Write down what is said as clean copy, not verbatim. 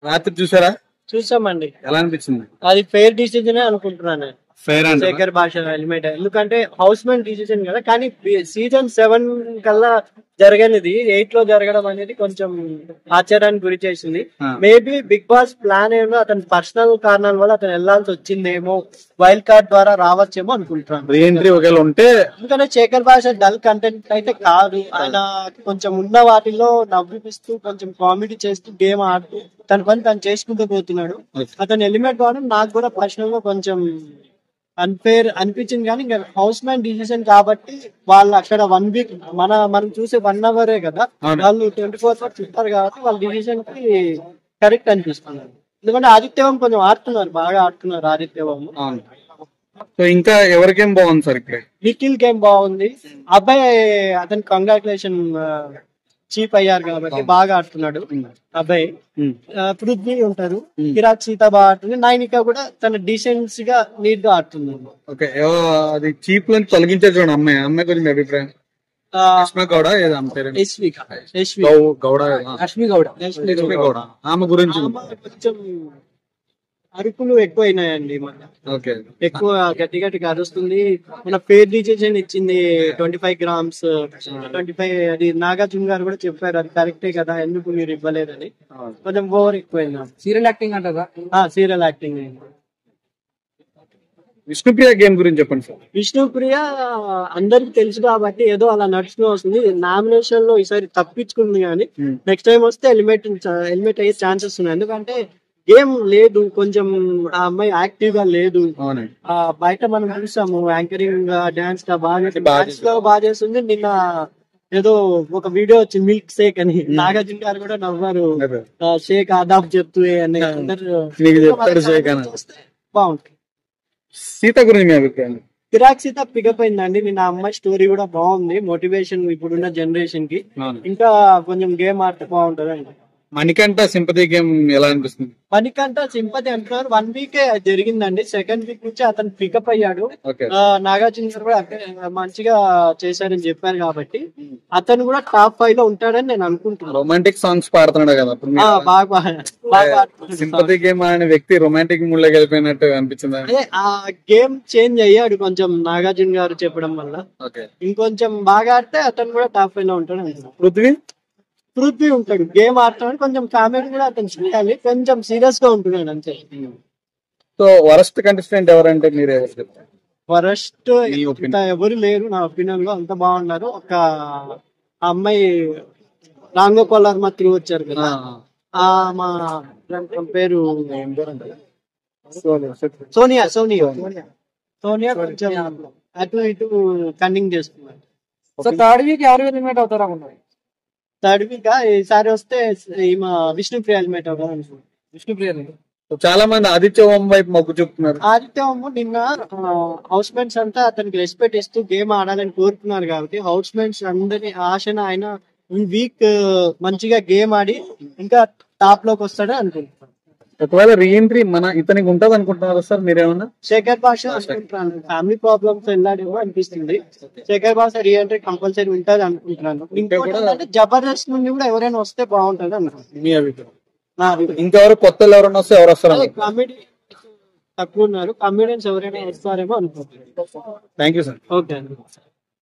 రాత్రి చూసారా? చూసామండి. ఎలా అనిపించింది? అది ఫెయిర్ డిసిజన్ అనుకుంటున్నాను. ఫెయిర్ అంటే శేఖర్ భాష ఎలిమెంట్ ఎందుకంటే హౌస్ మేన్ డిసిజన్ కదా, కానీ సీజన్ 7 కల్లా జరగనిది 8 లో జరగడం అనేది కొంచెం ఆశ్చర్యానికి గురి చేసింది. మేబీ బిగ్ బాస్ ప్లాన్ ఏమో అతని పర్సనల్ కారణాల వల్ల అతను వెళ్లాల్సి వచ్చిందేమో, వైల్డ్ కార్డ్ ద్వారా రావచ్చేమో అనుకుంటున్నాను. రీఎంట్రీ ఒకవేళ ఉంటే, ఎందుకంటే శేఖర్ భాష డల్ కంటెంట్ అయితే కాదు. ఆయన కొంచెం ఉన్న వాటిలో నవ్విపిస్తూ కొంచెం కామెడీ చేస్తూ గేమ్ ఆడుతూ తన పని తను చేసుకుంటూ పోతున్నాడు. అతను ఎలిమెంట్ కావడం నాకు కూడా పర్సనల్ గా కొంచెం అన్ఫేర్ అనిపించింది. కానీ ఇంకా హౌస్ మ్యాన్ డిసిజన్ కాబట్టి వాళ్ళు అక్కడ 1 వీక్ మనం చూసే 1 అవరే కదా, వాళ్ళు 24 hours చూస్తారు కాబట్టి వాళ్ళ డిసిజన్ కి కరెక్ట్ అనిపిస్తున్నారు. ఎందుకంటే ఆదిత్యవం కొంచెం ఆడుతున్నారు, బాగా ఆడుతున్నారు ఆదిత్యవం. సో ఇంకా ఎవరికేం బాగుంది సార్? ఇక్కడ నిఖిల్ గేమ్ బాగుంది. అబ్బాయి అతను కంగ్రాచులేషన్ చీఫ్ అయ్యారు కాబట్టి బాగా ఆడుతున్నాడు అబ్బాయి. పృథ్వీ ఉంటారు, కిరాక్ సీత బాగా ఆడుతుంది. నైనిక కూడా తన డీసెన్సీ గా నీట్ గా ఆడుతుంది. ఓకే, అది చీప్ లని తొలగించారు చూడండి అమ్మాయి. అమ్మాయి కొంచెం అభిప్రాయం. గౌడ ఆమె గురించి కొంచెం అరుపులు ఎక్కువైనాయండి. ఎక్కువ గట్టి గట్టిగా అరుస్తుంది. మన ఫేర్ డిసిజన్ ఇచ్చింది 25 grams 25. అది నాగార్జున గారు కూడా చెప్పారు అది కరెక్టే కదా, ఎందుకు మీరు ఇవ్వలేదని. కొంచెం ఓవర్ ఎక్కువైంది. సీరియల్ యాక్టింగ్ అంటారా? Serial acting. విష్ణుప్రియ గేమ్ గురించి చెప్పండి సార్. విష్ణుప్రియ అందరికి తెలుసు కాబట్టి ఏదో అలా నడుచుకుని వస్తుంది. నామినేషన్ లో ఈసారి తప్పించుకుంది, కానీ నెక్స్ట్ టైం వస్తే ఎలిమినేట్ అయ్యే ఛాన్సెస్ ఉన్నాయి. ఎందుకంటే గేమ్ లేదు, కొంచెం ఆ అమ్మాయి యాక్టివ్ గా లేదు. బయట మనం చూసాము యాంకరింగ్ డాన్స్ బాగా చేస్తుంది. నిన్న ఏదో ఒక వీడియో వచ్చింది మిల్క్ షేక్ అని, నాగార్జున గారు కూడా నవ్వారు, షేక్ ఆదాబ్ చెప్తూ అని. బాగుంటుంది. సీత గురించి మీ అభిప్రాయం? కిరాక్ సీత పికప్ అయిందండి. నిన్న అమ్మాయి స్టోరీ కూడా బాగుంది, మోటివేషన్ ఇప్పుడున్న జనరేషన్ కి. ఇంకా కొంచెం గేమ్ ఆడితే బాగుంటది అండి. మణికంఠ సింపతి గేమ్ ఎలా అనిపిస్తుంది? మణికంఠ సింపతి అంటున్నారు. 1 వీకే జరిగిందండి. సెకండ్ వీక్ నుంచి అతను పికప్ అయ్యాడు. నాగార్జున గారు కూడా మంచిగా చేశారని చెప్పారు కాబట్టి అతను కూడా టాప్ 5 లో ఉంటాడని నేను అనుకుంటున్నాను. రొమాంటిక్ సాంగ్స్ పాడుతున్నాడు కదా, బాగా సింపతి గేమ్ అనే వ్యక్తి రొమాంటిక్ మూడ్ లోకి వెళ్ళిపోయినట్టు అనిపించింది. అదే ఆ గేమ్ చేంజ్ అయ్యాడు కొంచెం నాగార్జున గారు చెప్పడం వల్ల. ఇంకొంచెం బాగా ఆడితే అతను కూడా టాప్ 5 లో ఉంటాడు అంటున్నాను. పృథ్వీ ఉంటాడు, గేమ్ ఆడుతున్నాడు. కొంచెం కామెడీ కూడా అతను చేయాలి, కొంచెం సీరియస్ గా ఉంటున్నాడు అంతే. సో వరస్ట్ కంటెస్టెంట్ ఎవరంటే మీరు చెప్తారు? వరస్ట్ ఎవరు లేరు నా ఒపీనియన్ లో, అంత బాగున్నారు. ఒక అమ్మాయి రాంగోపాల్ వర్మ త్రూ వచ్చారు కదా, మా పేరు సోనియా కొంచెం అటు ఇటు కన్నింగ్ చేస్తున్నారు. సో థర్డ్ వీక్ ఎవరు ఎలిమినేట్ అవుతారా? థర్డ్ వీక్ ఈసారి వస్తే విష్ణుప్రియ ఎలిమినేట్ అవుతారు. విష్ణుప్రియ చాలా మంది ఆదిత్యవం వైపు మొగ్గు చూపుతున్నారు. ఆదిత్యవం నిన్న హౌస్ మేట్స్ అంతా అతనికి రెస్పెక్ట్ ఇస్తూ గేమ్ ఆడాలని కోరుకున్నారు కాబట్టి హౌస్ మేట్స్ అందరి ఆశన ఆయన ఈ వీక్ మంచిగా గేమ్ ఆడి ఇంకా టాప్ లోకి వస్తాడని అనుకుంటున్నాను. ఒకవేళ రీఎంట్రీ ఇతనికి ఉంటది అనుకుంటున్నారు సార్ మీరేమన్నా? శేఖర్ భాష అనుకుంటున్నాను, ఫ్యామిలీ ప్రాబ్లమ్స్ వెళ్ళాడేమో అనిపిస్తుంది. శేఖర్ భాష రీఎంట్రీ కంపల్సరీ ఉంటది అనుకుంటున్నాను. ఇంకోటి జబర్దస్త్ నుండి కూడా ఎవరైనా వస్తే బాగుంటది అనుకుంటున్నాను. మీ అభిప్రాయం? ఇంకెవరు కొత్త ఎవరైనా వస్తే ఎవరు వస్తారు? కామెడీ తక్కువ ఉన్నారు, కమెడియన్స్ ఎవరైనా వస్తారేమో అనుకుంటున్నాను. Thank you sir. ఓకే అండి.